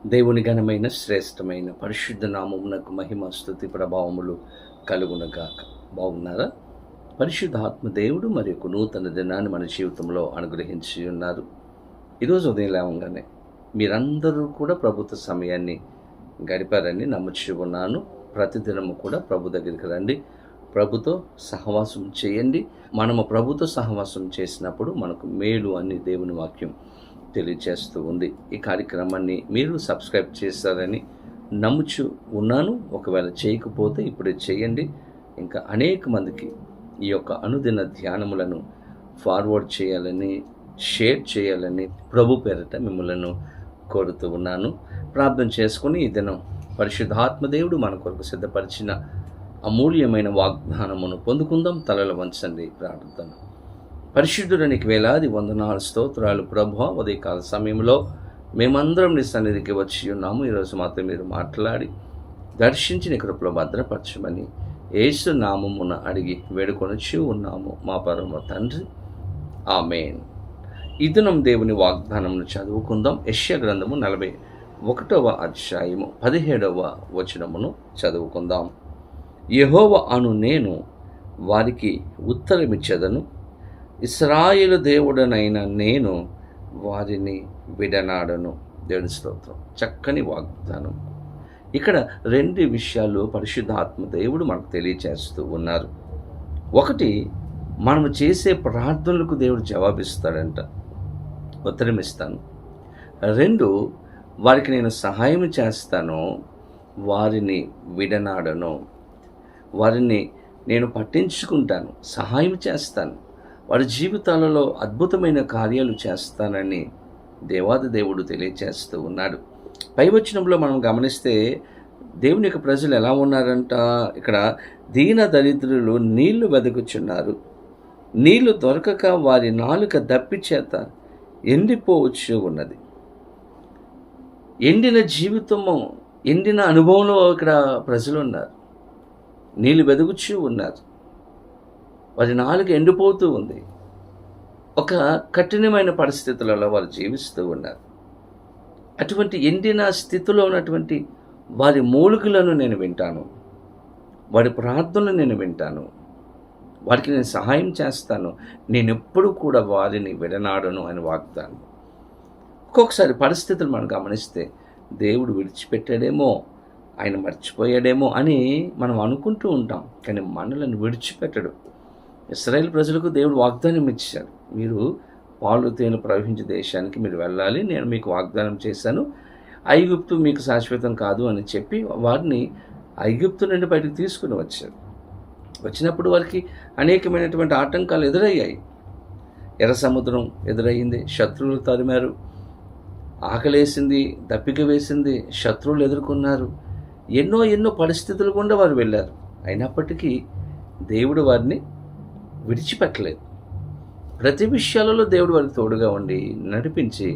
దేవుని ఘనమైన శ్రేష్టమైన పరిశుద్ధ నామమునకు మహిమ స్తుతి ప్రభావములు కలుగునగాక. బాగున్నారా? పరిశుద్ధాత్మ దేవుడు మరి ఒక నూతన దినాన్ని మన జీవితంలో అనుగ్రహించి ఉన్నారు. ఈరోజు ఉదయం లేవగానే మీరందరూ కూడా ప్రభుత్వ సమయాన్ని గడిపారని నమ్ముచి ఉన్నాను. ప్రతిదినము కూడా ప్రభు దగ్గరికి రండి, ప్రభుతో సహవాసం చేయండి. మనము ప్రభుతో సహవాసం చేసినప్పుడు మనకు మేలు అని దేవుని వాక్యం తెలియజేస్తూ ఉంది. ఈ కార్యక్రమాన్ని మీరు సబ్స్క్రైబ్ చేస్తారని నమ్ముచు ఉన్నాను. ఒకవేళ చేయకపోతే ఇప్పుడే చేయండి. ఇంకా అనేక మందికి ఈ యొక్క అనుదిన ధ్యానములను ఫార్వర్డ్ చేయాలని, షేర్ చేయాలని ప్రభు పేరిట మిమ్మల్ని కోరుతూ ఉన్నాను. ప్రార్థన చేసుకుని ఈ దినం పరిశుద్ధాత్మదేవుడు మన కొరకు సిద్ధపరిచిన అమూల్యమైన వాగ్దానమును పొందుకుందాం. తలలు వంచండి, ప్రార్థన. పరిశుద్ధుడానికి వేలాది వందనాలు, స్తోత్రాలు ప్రభువా. ఉదయకాల సమయంలో మేమందరం నీ సన్నిధికి వచ్చి ఉన్నాము. ఈరోజు మాత్రం మీరు మాట్లాడి దర్శించి నీ కృపలో భద్రపరచమని యేసు నామమున అడిగి వేడుకొనొచ్చి ఉన్నాము మా పరమ తండ్రి, ఆమేన్. ఈ దినం దేవుని వాగ్దానమును చదువుకుందాం. యెషయా గ్రంథము 41వ అధ్యాయము 17వ వచనమును చదువుకుందాం. యెహోవా అను నేను వారికి ఉత్తరమిచ్చెదను, ఇశ్రాయేలు దేవుడనైన నేను వారిని విడనాడను. దేవుని స్తోత్రం. చక్కని వాగ్దానం. ఇక్కడ రెండు విషయాలు పరిశుద్ధాత్మ దేవుడు మనకు తెలియచేస్తూ ఉన్నారు. ఒకటి, మనము చేసే ప్రార్థనలకు దేవుడు జవాబిస్తాడంట, ఉత్తరమిస్తాను. రెండు, వారికి నేను సహాయం చేస్తాను, వారిని విడనాడను. వారిని నేను పట్టించుకుంటాను, సహాయం చేస్తాను, వారి జీవితాలలో అద్భుతమైన కార్యాలు చేస్తానని దేవాది దేవుడు తెలియచేస్తూ ఉన్నాడు. పై వచనంలో మనం గమనిస్తే దేవుని యొక్క ప్రజలు ఎలా ఉన్నారంట? ఇక్కడ దీన దరిద్రులు నీళ్లు వెదకుచున్నారు, నీళ్లు దొరకక వారి నాలుక దప్పి చేత ఎండిపోవచ్చు ఉన్నది. ఎండిన జీవితము, ఎండిన అనుభవంలో ఇక్కడ ప్రజలు ఉన్నారు. నీళ్లు వెదుగుచూ ఉన్నారు, వారి నాలుక ఎండిపోతూ ఉంది. ఒక కఠినమైన పరిస్థితులలో వారు జీవిస్తూ ఉన్నారు. అటువంటి ఎండిన స్థితిలో ఉన్నటువంటి వారి మూలుగులను నేను వింటాను, వారి ప్రార్థనలు నేను వింటాను, వారికి నేను సహాయం చేస్తాను, నేను ఎప్పుడు కూడా వారిని విడనాడను అని వాగ్దానం. ఒక్కొక్కసారి పరిస్థితులు మనం గమనిస్తే దేవుడు విడిచిపెట్టాడేమో, ఆయన మర్చిపోయాడేమో అని మనం అనుకుంటూ ఉంటాం. కానీ మనలను విడిచిపెట్టడు. ఇశ్రాయేలు ప్రజలకు దేవుడు వాగ్దానం ఇచ్చాడు, మీరు పాలు తేనెలు ప్రవహించే దేశానికి మీరు వెళ్ళాలి, నేను మీకు వాగ్దానం చేశాను, ఐగుప్తు మీకు శాశ్వతం కాదు అని చెప్పి వారిని ఐగుప్తు నుండి బయటకు తీసుకుని వచ్చారు. వచ్చినప్పుడు వారికి అనేకమైనటువంటి ఆటంకాలు ఎదురయ్యాయి. ఎర్ర సముద్రం ఎదురయ్యింది, శత్రువులు తరిమారు, ఆకలేసింది, దప్పిక వేసింది, శత్రువులు ఎదుర్కొన్నారు. ఎన్నో పరిస్థితులు గుండా వారు వెళ్ళారు. అయినప్పటికీ దేవుడు వారిని విడిచిపెట్టలేదు. ప్రతి విషయాలలో దేవుడు వారికి తోడుగా ఉండి నడిపించి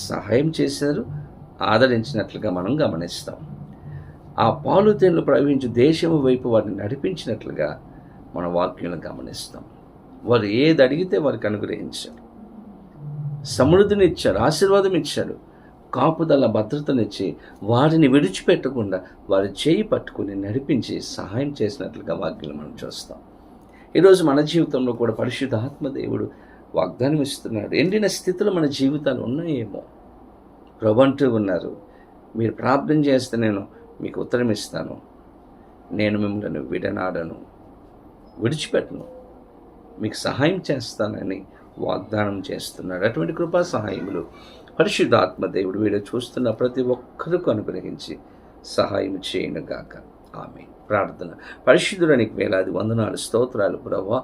సహాయం చేశారు, ఆదరించినట్లుగా మనం గమనిస్తాం. ఆ పాలు తేనెలు ప్రవహించు దేశము వైపు వారిని నడిపించినట్లుగా మన వాక్యం గమనిస్తాం. వారు ఏది అడిగితే వారికి అనుగ్రహించారు, సమృద్ధిని ఇచ్చాడు, ఆశీర్వాదం ఇచ్చాడు, కాపుదల భద్రతనిచ్చి వారిని విడిచిపెట్టకుండా వారి చేయి పట్టుకుని నడిపించి సహాయం చేసినట్లుగా వాక్యం మనం చూస్తాం. ఈరోజు మన జీవితంలో కూడా పరిశుద్ధాత్మ దేవుడు వాగ్దానం ఇస్తున్నాడు. ఎండిన స్థితిలో మన జీవితాలు ఉన్నాయేమో ప్రభు అంటూ ఉన్నారు, మీరు ప్రార్థన చేస్తే నేను మీకు ఉత్తరం ఇస్తాను, నేను మిమ్మల్ని విడనాడను, విడిచిపెట్టను, మీకు సహాయం చేస్తానని వాగ్దానం చేస్తున్నాడు. అటువంటి కృపా సహాయములు పరిశుద్ధాత్మ దేవుడు వీడియో చూస్తున్న ప్రతి ఒక్కరికి అనుగ్రహించి సహాయం చేయనుగాక. ఆమేన్. ప్రార్థన. పరిశుద్ధుడానికి వేలాది వందనాలు, స్తోత్రాలు ప్రభువా.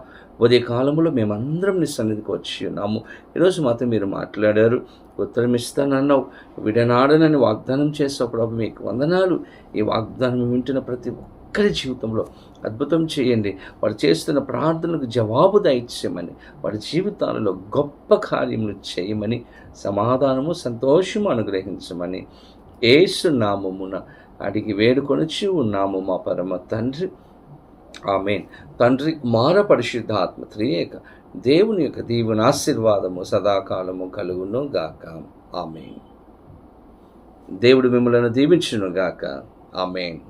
ఉదయ కాలంలో మేమందరం నీ సన్నిధికి వచ్చి ఉన్నాము. ఈరోజు మాత్రం మీరు మాట్లాడారు, ఉత్తరం ఇస్తానన్నావు, విడనాడనని వాగ్దానం చేసావు ప్రభు, మీకు వందనాలు. ఈ వాగ్దానం వింటున్న ప్రతి ఒక్కరి జీవితంలో అద్భుతం చేయండి. వారు చేస్తున్న ప్రార్థనలకు జవాబు దయచేయమని, వారి జీవితాలలో గొప్ప కార్యములు చేయమని, సమాధానము సంతోషము అనుగ్రహించమని యేసు నామమున అడిగి వేడుకొనొచ్చి ఉన్నాము మా పరమ తండ్రి, ఆమేన్. తండ్రి, కుమార, పరిశుద్ధాత్మ త్రియేక దేవుని యొక్క దీవెన ఆశీర్వాదము సదాకాలము కలుగును గాక. ఆమేన్. దేవుడు మిమ్మల్ని దీవించును గాక. ఆమేన్.